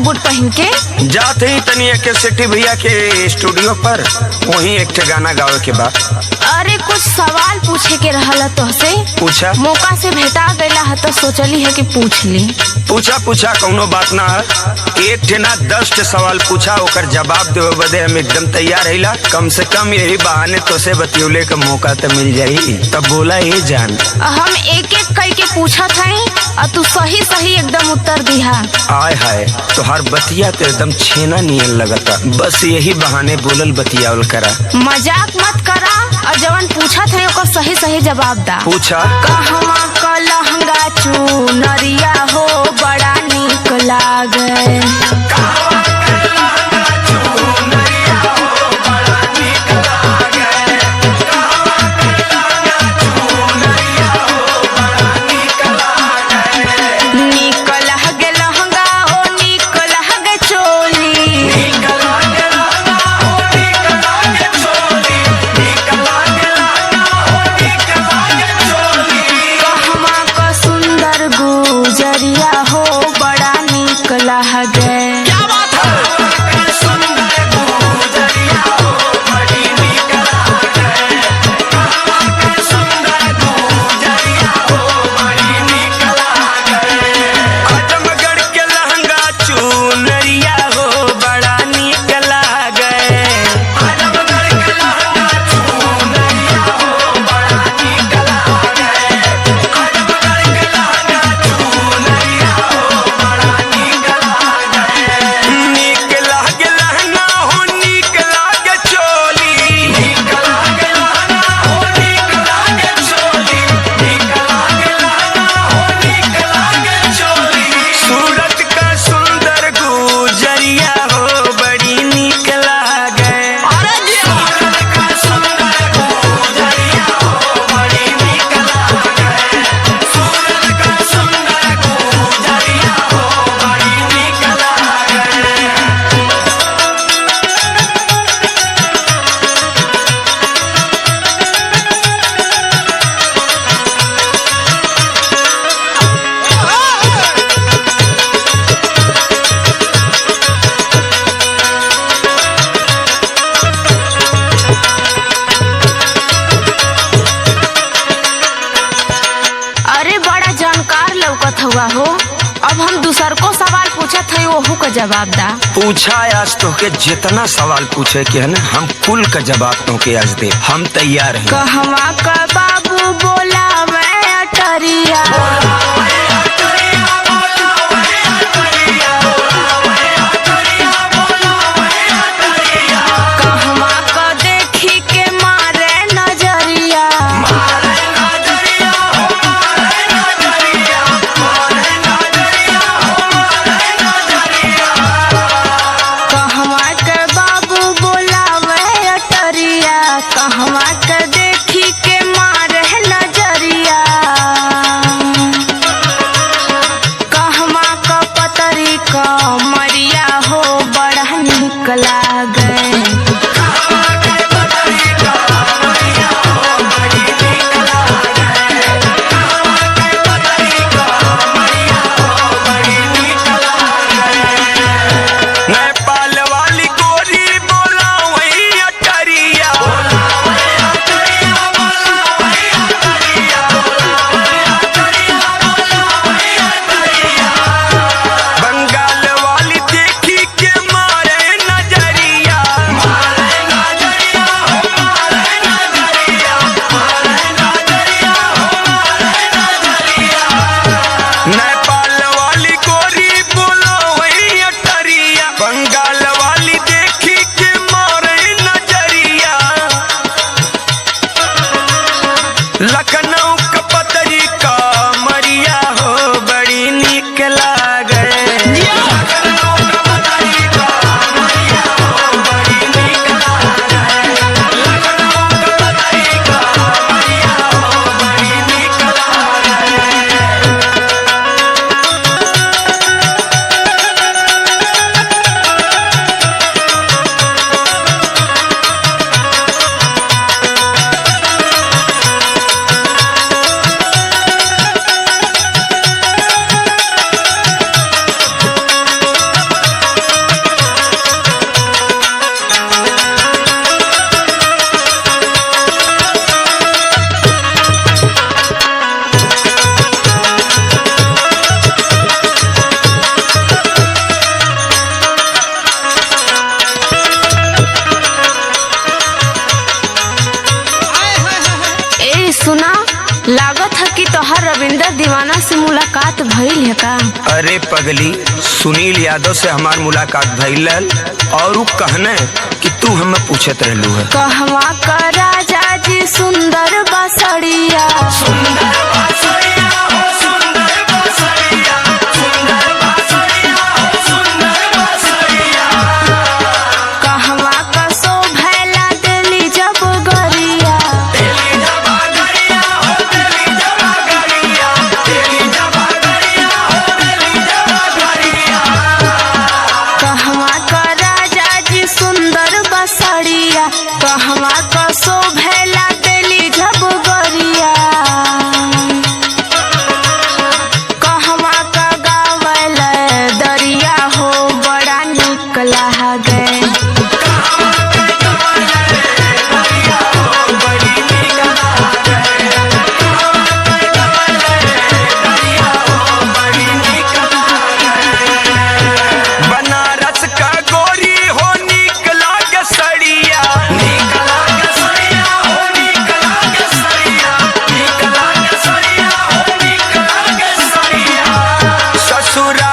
Boot पहन के? जाते ही तनिया के सेठी भैया के स्टूडियो पर वहीं एक ठे गाना गावे के बाद। अरे कुछ सवाल पूछे के रहला तोहसे। पूछा। मौका से भेटा गया है तो सोचली है कि पूछ ली। पूछा पूछा कौनो बात ना है। एक ठे ना 10 ठे सवाल पूछा, ओकर जवाब देवे बदे हम एकदम तैयार रहिला। कम से कम यही बहाने तो से बतियोले का मौका तो मिल जाई। तब बोला ये जान, हम एक एक करके पूछा था और तू सही सही एकदम उत्तर दिया। आय हाय तोहार बतिया तो एकदम छेना नियन लगता। बस यही बहाने बोलल बतियावल करा। मजाक मत करा और जवन पूछा था ओकर सही सही जवाब दा। पूछा। कहवा का लहंगा चुनरिया हो बड़ा निक लागे। हुआ हो। अब हम दूसर को सवाल पूछा थे वहू का जवाब दा। पूछा आज तो के जितना सवाल पूछे के है ना हम कुल का जवाब तो के आज दे। हम तैयार हैं। कहवा का बाबू बोला मैं अटरिया। पगली सुनील यादव से हमार मुलाकात भइल और उ कहने कि तू हमें पूछत रहलू है कहवा का राजा जी सुंदर बसड़िया कहवा का शोभैला देली जब गरिया कहवा का राजा जी सुंदर बसड़िया कहवा का शोभैला देली जब गरिया कहवा का गावल दरिया हो बड़ा निक लागे बनारस का गोरी हो निक लागे सड़िया ससुरा